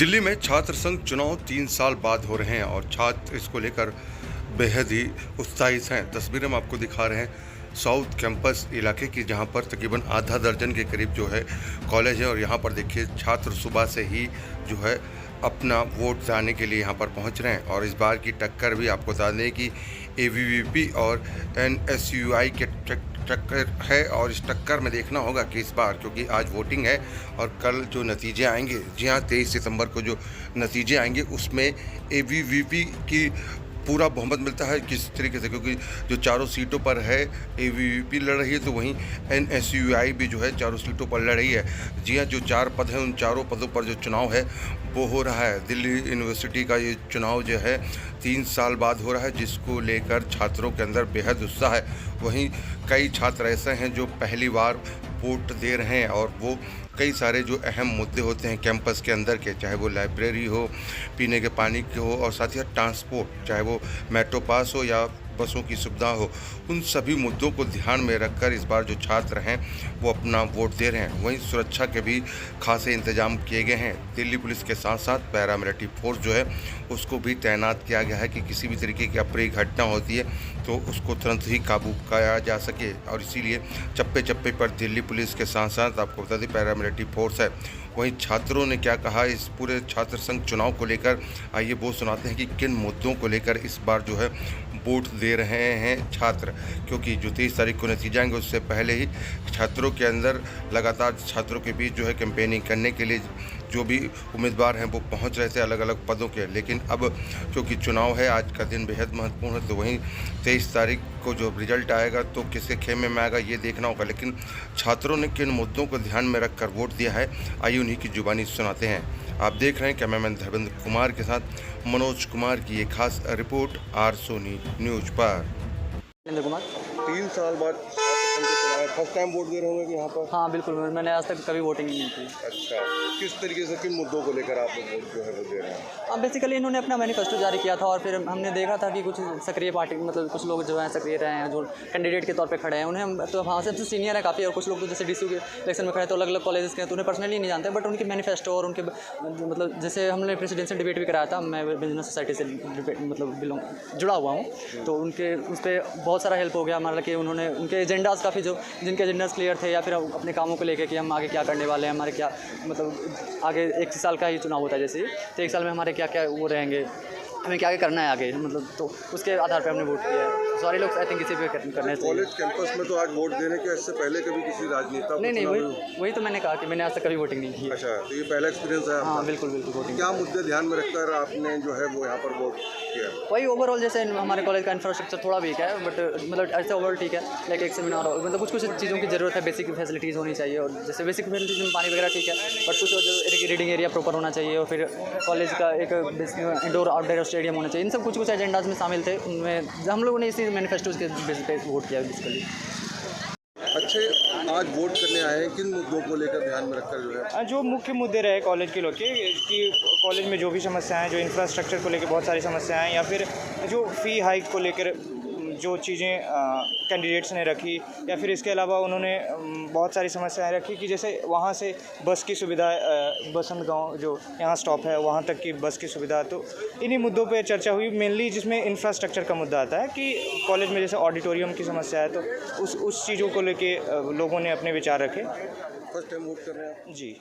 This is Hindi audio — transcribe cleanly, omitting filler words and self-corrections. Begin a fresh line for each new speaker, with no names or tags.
दिल्ली में छात्र संघ चुनाव 3 साल बाद हो रहे हैं और छात्र इसको लेकर बेहद ही उत्साहित हैं। तस्वीरें हम आपको दिखा रहे हैं साउथ कैंपस इलाके की, जहां पर तकरीबन आधा दर्जन के करीब जो है कॉलेज है और यहां पर देखिए छात्र सुबह से ही जो है अपना वोट जाने के लिए यहां पर पहुंच रहे हैं। और इस बार की टक्कर भी आपको बता दें कि एबीवीपी और एनएसयूआई के टक्कर है और इस टक्कर में देखना होगा कि इस बार, क्योंकि आज वोटिंग है और कल जो नतीजे आएंगे, जी हाँ 23 सितंबर को जो नतीजे आएंगे उसमें एबीवीपी की पूरा बहुमत मिलता है किस तरीके से, क्योंकि जो चारों सीटों पर है एबीवीपी लड़ रही है तो वहीं एनएसयूआई भी जो है चारों सीटों पर लड़ रही है। जी हाँ, जो 4 पद हैं उन चारों पदों पर जो चुनाव है वो हो रहा है। दिल्ली यूनिवर्सिटी का ये चुनाव जो है 3 साल बाद हो रहा है, जिसको लेकर छात्रों के अंदर बेहद उत्साह है। वहीं कई छात्र ऐसे हैं जो पहली बार वोट दे रहे हैं और वो कई सारे जो अहम मुद्दे होते हैं कैंपस के अंदर के, चाहे वो लाइब्रेरी हो, पीने के पानी के हो और साथ ही ट्रांसपोर्ट, चाहे वो मेट्रो पास हो या बसों की सुविधा हो, उन सभी मुद्दों को ध्यान में रखकर इस बार जो छात्र हैं वो अपना वोट दे रहे हैं। वहीं सुरक्षा के भी खासे इंतजाम किए गए हैं। दिल्ली पुलिस के साथ साथ पैरामिलिट्री फोर्स जो है उसको भी तैनात किया गया है कि किसी भी तरीके की अप्रिय घटना होती है तो उसको तुरंत ही काबू किया जा सके। और इसीलिए चप्पे चप्पे पर दिल्ली पुलिस के साथ साथ आपको बता दें पैरामिलिट्री फोर्स है। वहीं छात्रों ने क्या कहा इस पूरे छात्र संघ चुनाव को लेकर, आइए वो सुनाते हैं कि किन मुद्दों को लेकर इस बार जो है वोट दे रहे हैं छात्र। क्योंकि जो 23 तारीख को नतीजे आएंगे उससे पहले ही छात्रों के अंदर लगातार छात्रों के बीच जो है कैंपेनिंग करने के लिए जो भी उम्मीदवार हैं वो पहुंच रहे थे अलग अलग पदों के। लेकिन अब क्योंकि चुनाव है, आज का दिन बेहद महत्वपूर्ण है, तो वहीं 23 तारीख को जो रिजल्ट आएगा तो किसके खेमे में आएगा ये देखना होगा। लेकिन छात्रों ने किन मुद्दों को ध्यान में रखकर वोट दिया है, आइए उन्हीं की जुबानी सुनाते हैं। आप देख रहे हैं कैमरामैन धर्मेंद्र कुमार के साथ मनोज कुमार की ये खास रिपोर्ट आर सोनी न्यूज पर।
धर्मेंद्र कुमार
3 साल बाद फर्स्ट टाइम वोट दे रहे होंगे यहाँ पर?
हाँ बिल्कुल, मैंने आज तक कभी वोटिंग नहीं की।
अच्छा, किस तरीके से किन मुद्दों को लेकर आप वोट जो है वो दे रहे हैं?
हाँ बेसिकली इन्होंने अपना मैनिफेस्टो जारी किया था और फिर हमने देखा था कि कुछ सक्रिय पार्टी मतलब कुछ लोग जो हैं सक्रिय रहे हैं, जो कैंडिडेट के तौर पे खड़े हैं, उन्हें हम तो हाँ से सीनियर है काफ़ी, और कुछ लोग तो जैसे डीसी के इलेक्शन में खड़े तो अलग अलग कॉलेजेस के हैं तो उन्हें पर्सनली नहीं जानते, बट उनके मैनिफेस्टो और उनके मतलब जैसे हमने प्रेसिडेंशियल डिबेट भी कराया था, मैं बिजनेस सोसाइटी से मतलब जुड़ा हुआ हूँ, तो उनके उस पर बहुत सारा हेल्प हो गया हमारा कि उन्होंने उनके एजेंडाज़ काफ़ी जो जिनके एजेंडाज क्लियर थे या फिर अपने कामों को लेकर कि हम आगे क्या करने वाले हैं, हमारे क्या मतलब आगे 1 साल का ही चुनाव होता है जैसे, तो 1 साल में हमारे क्या क्या वो रहेंगे, हमें क्या क्या करना है आगे, मतलब तो उसके आधार पर हमने वोट किया है। सारे लोग आई थिंक इसी पे करना चाहिए।
कॉलेज कैंपस में तो आज वोट देने के इससे पहले कभी किसी राजनेता
नहीं वही तो मैंने कहा कि मैंने आज तक कभी वोटिंग नहीं की।
अच्छा, तो ये पहला एक्सपीरियंस है? हाँ
बिल्कुल वोटिंग।
क्या मुद्दे ध्यान में रखकर आपने जो है वो यहाँ पर वोट किया?
वही ओवरऑल जैसे हमारे कॉलेज का इंफ्रास्ट्रक्चर थोड़ा वीक है, बट मतलब ऐसे ओवरऑल ठीक है, लाइक एक सेमिनार मतलब कुछ चीज़ों की ज़रूरत है, बेसिक फैसिलिटीज़ होनी चाहिए, और जैसे बेसिक फैसिलिटीज़ में पानी वगैरह ठीक है, बट कुछ जो रीडिंग एरिया प्रॉपर होना चाहिए, और फिर कॉलेज का एक इंडोर आउटडोर स्टेडियम होना चाहिए। इन सब कुछ एजेंडाज में शामिल थे, उनमें हम लोगों ने इसी मैनिफेस्टो के बेसिस पे वोट किया बेसिकली।
अच्छे, आज वोट करने आए हैं, किन मुद्दों को लेकर ध्यान में रखकर जो है?
जो मुख्य मुद्दे रहे कॉलेज के लोग के कि कॉलेज में जो भी समस्याएं हैं, जो इंफ्रास्ट्रक्चर को लेकर बहुत सारी समस्याएं हैं, या फिर जो फ़ी हाइक को लेकर जो चीज़ें कैंडिडेट्स ने रखी, या फिर इसके अलावा उन्होंने बहुत सारी समस्याएं रखी कि जैसे वहाँ से बस की सुविधा, बसंत गांव जो यहाँ स्टॉप है वहाँ तक की बस की सुविधा, तो इन्हीं मुद्दों पे चर्चा हुई मेनली, जिसमें इंफ्रास्ट्रक्चर का मुद्दा आता है कि कॉलेज में जैसे ऑडिटोरियम की समस्या है, तो उस चीज़ों को लेके लोगों ने अपने विचार रखे।
फर्स्ट टाइम वोट कर रहे हैं?
जी।